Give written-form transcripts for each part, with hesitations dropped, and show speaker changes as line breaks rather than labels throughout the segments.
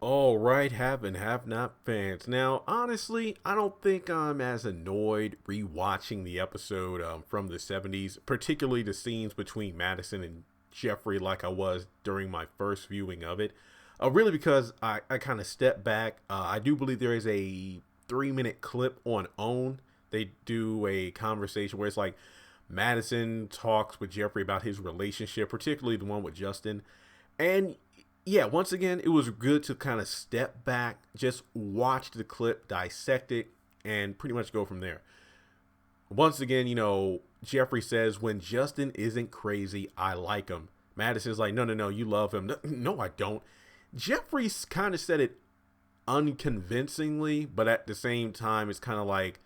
All right, have and have not fans. Now, honestly, I don't think I'm as annoyed rewatching the episode from the 70s, particularly the scenes between Madison and Jeffrey, like I was during my first viewing of it. Really, because I kind of stepped back. I do believe there is a 3 minute clip on OWN. They do a conversation where it's like Madison talks with Jeffrey about his relationship, particularly the one with Justin. And yeah, once again, it was good to kind of step back, just watch the clip, dissect it, and pretty much go from there. Once again, Jeffrey says, when Justin isn't crazy, I like him. Madison's like, no, no, no, you love him. No, no, I don't. Jeffrey's kind of said it unconvincingly, but at the same time, it's kind of like,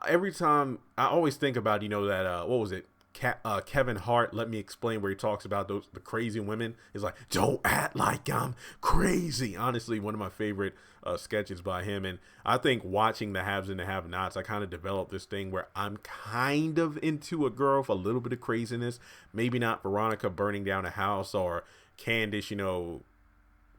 every time I always think about, that, what was it? Kevin Hart, Let Me Explain, where he talks about the crazy women. He's like, don't act like I'm crazy. Honestly, one of my favorite sketches by him. And I think watching the haves and the have-nots, I kind of developed this thing where I'm kind of into a girl with a little bit of craziness. Maybe not Veronica burning down a house, or Candace,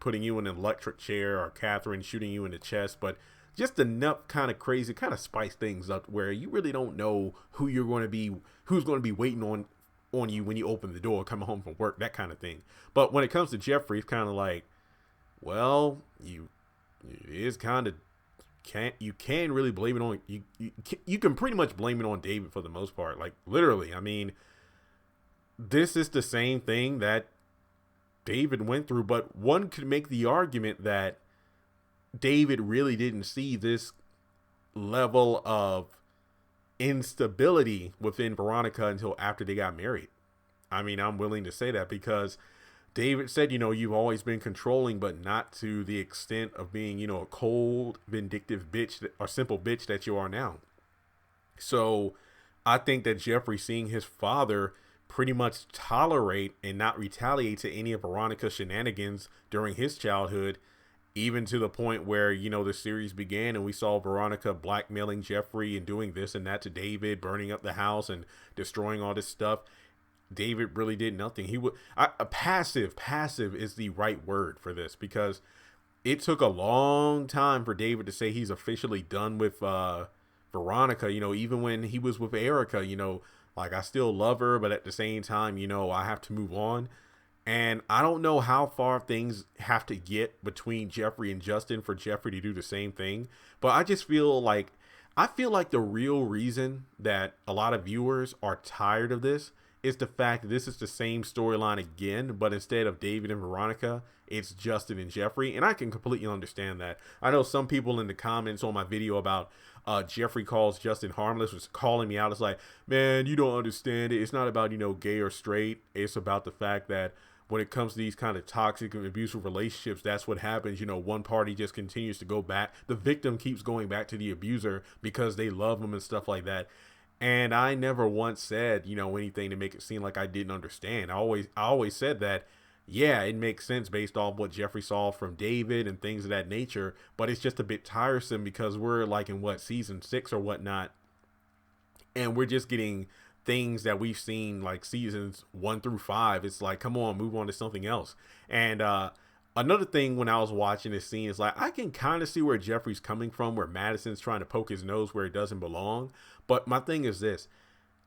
putting you in an electric chair, or Catherine shooting you in the chest, but just enough kind of crazy, kind of spice things up where you really don't know who's going to be waiting on you when you open the door, coming home from work, that kind of thing. But when it comes to Jeffrey, it's kind of like, well, it is kind of, you can really blame it on you can pretty much blame it on David for the most part. Like, literally, I mean, this is the same thing that David went through, but one could make the argument that David really didn't see this level of instability within Veronica until after they got married. I mean, I'm willing to say that because David said, you've always been controlling, but not to the extent of being, a cold, vindictive bitch or simple bitch that you are now. So I think that Jeffrey, seeing his father pretty much tolerate and not retaliate to any of Veronica's shenanigans during his childhood, even to the point where, the series began and we saw Veronica blackmailing Jeffrey and doing this and that to David, burning up the house and destroying all this stuff. David really did nothing. Passive is the right word for this, because it took a long time for David to say he's officially done with Veronica. Even when he was with Erica, like, I still love her, but at the same time, I have to move on. And I don't know how far things have to get between Jeffrey and Justin for Jeffrey to do the same thing. But I feel like the real reason that a lot of viewers are tired of this is the fact that this is the same storyline again, but instead of David and Veronica, it's Justin and Jeffrey. And I can completely understand that. I know some people in the comments on my video about Jeffrey calls Justin harmless was calling me out. It's like, man, you don't understand it. It's not about, gay or straight. It's about the fact that when it comes to these kind of toxic and abusive relationships, that's what happens. One party just continues to go back. The victim keeps going back to the abuser because they love them and stuff like that. And I never once said, anything to make it seem like I didn't understand. I always said that, yeah, it makes sense based off what Jeffrey saw from David and things of that nature. But it's just a bit tiresome because we're like in season 6 or whatnot. And we're just getting things that we've seen like seasons 1 through 5. It's like, come on, move on to something else. And another thing, when I was watching this scene, is like, I can kind of see where Jeffrey's coming from, where Madison's trying to poke his nose where it doesn't belong. But my thing is this: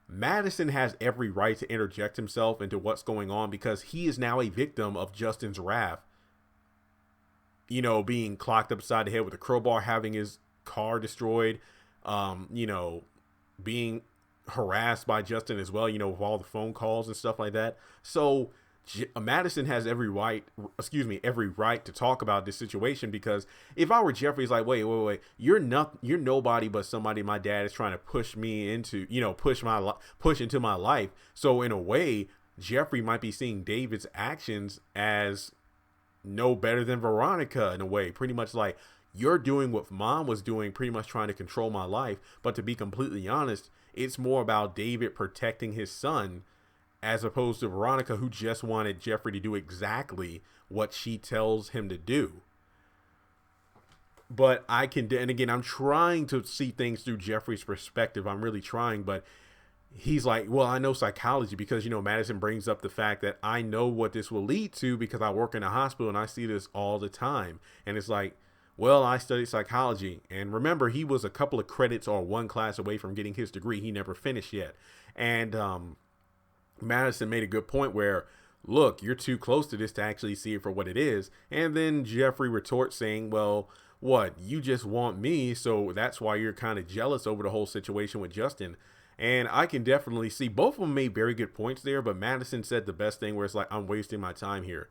Madison has every right to interject himself into what's going on because he is now a victim of Justin's wrath. Being clocked upside the head with a crowbar, having his car destroyed, being harassed by Justin as well, with all the phone calls and stuff like that. So Madison has every right to talk about this situation, because if I were Jeffrey, it's like, wait, you're nobody but somebody my dad is trying to push me into, push into my life. So in a way, Jeffrey might be seeing David's actions as no better than Veronica in a way, pretty much like, you're doing what mom was doing, pretty much trying to control my life. But to be completely honest, it's more about David protecting his son as opposed to Veronica, who just wanted Jeffrey to do exactly what she tells him to do. But and again, I'm trying to see things through Jeffrey's perspective. I'm really trying, but he's like, well, I know psychology because, Madison brings up the fact that I know what this will lead to because I work in a hospital and I see this all the time. And it's like, well, I studied psychology. And remember, he was a couple of credits or one class away from getting his degree. He never finished yet. And Madison made a good point where, look, you're too close to this to actually see it for what it is. And then Jeffrey retorts saying, well, what? You just want me. So that's why you're kind of jealous over the whole situation with Justin. And I can definitely see both of them made very good points there. But Madison said the best thing where it's like, I'm wasting my time here.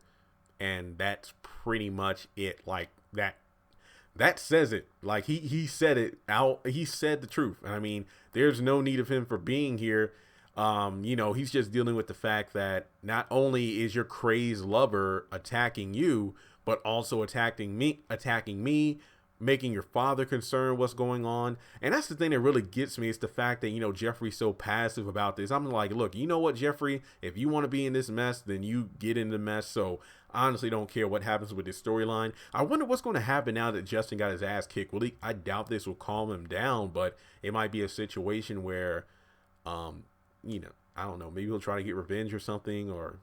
And that's pretty much it. Like that says it. Like he said it out. He said the truth. I mean, there's no need of him for being here. He's just dealing with the fact that not only is your crazed lover attacking you, but also attacking me, making your father concerned what's going on. And that's the thing that really gets me. It's the fact that, Jeffrey's so passive about this. I'm like, look, you know what, Jeffrey, if you want to be in this mess, then you get in the mess. So I honestly don't care what happens with this storyline. I wonder what's going to happen now that Justin got his ass kicked. I doubt this will calm him down, but it might be a situation where, I don't know, maybe he'll try to get revenge or something, or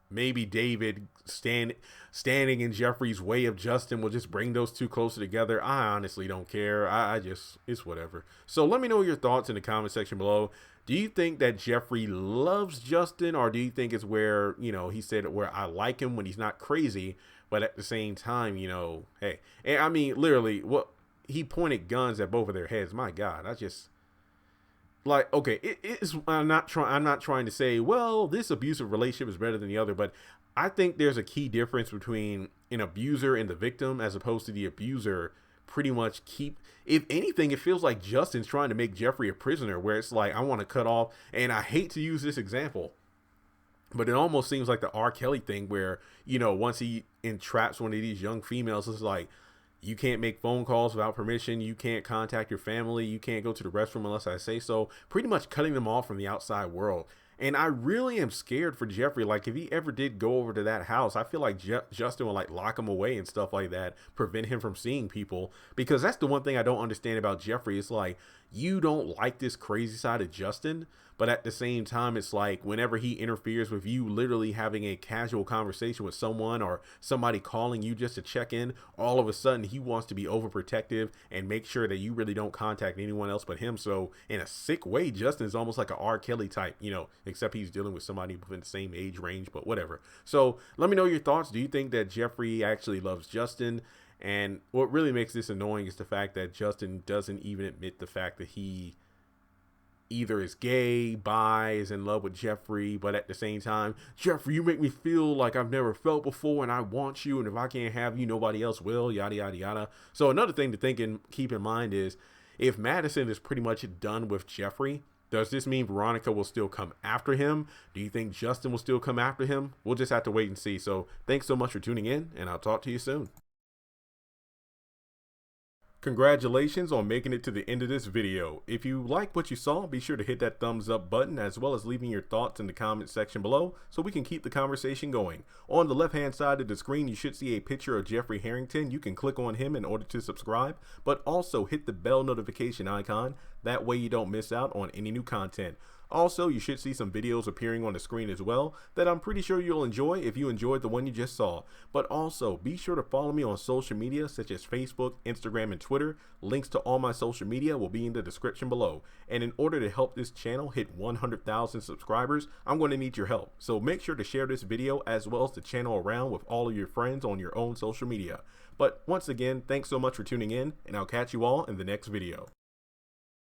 maybe David standing in Jeffrey's way of Justin will just bring those two closer together. I honestly don't care. I just, it's whatever. So let me know your thoughts in the comment section below. Do you think that Jeffrey loves Justin, or do you think it's where, he said where I like him when he's not crazy, but at the same time, hey, and I mean, literally, what he pointed guns at both of their heads. My God, I just, like, okay, I'm not trying to say, well, this abusive relationship is better than the other, but I think there's a key difference between an abuser and the victim, as opposed to the abuser pretty much if anything, it feels like Justin's trying to make Jeffrey a prisoner, where it's like, I want to cut off, and I hate to use this example, but it almost seems like the R. Kelly thing where, once he entraps one of these young females, it's like, you can't make phone calls without permission. You can't contact your family. You can't go to the restroom unless I say so. Pretty much cutting them off from the outside world. And I really am scared for Jeffrey. Like, if he ever did go over to that house, I feel like Justin will, like, lock him away and stuff like that, prevent him from seeing people. Because that's the one thing I don't understand about Jeffrey. It's like, you don't like this crazy side of Justin, but at the same time, it's like whenever he interferes with you literally having a casual conversation with someone, or somebody calling you just to check in, all of a sudden he wants to be overprotective and make sure that you really don't contact anyone else but him. So in a sick way, Justin is almost like a R. Kelly type, except he's dealing with somebody within the same age range, but whatever. So let me know your thoughts. Do you think that Jeffrey actually loves Justin? And what really makes this annoying is the fact that Justin doesn't even admit the fact that he either is gay, bi, is in love with Jeffrey, but at the same time, Jeffrey, you make me feel like I've never felt before, and I want you, and if I can't have you, nobody else will, yada, yada, yada. So another thing to keep in mind is, if Madison is pretty much done with Jeffrey, does this mean Veronica will still come after him? Do you think Justin will still come after him? We'll just have to wait and see. So thanks so much for tuning in, and I'll talk to you soon. Congratulations on making it to the end of this video. If you like what you saw, be sure to hit that thumbs up button, as well as leaving your thoughts in the comment section below so we can keep the conversation going. On the left hand side of the screen, you should see a picture of Jeffrey Harrington. You can click on him in order to subscribe, but also hit the bell notification icon. That way you don't miss out on any new content. Also, you should see some videos appearing on the screen as well that I'm pretty sure you'll enjoy if you enjoyed the one you just saw. But also, be sure to follow me on social media such as Facebook, Instagram, and Twitter. Links to all my social media will be in the description below. And in order to help this channel hit 100,000 subscribers, I'm going to need your help. So make sure to share this video as well as the channel around with all of your friends on your own social media. But once again, thanks so much for tuning in, and I'll catch you all in the next video.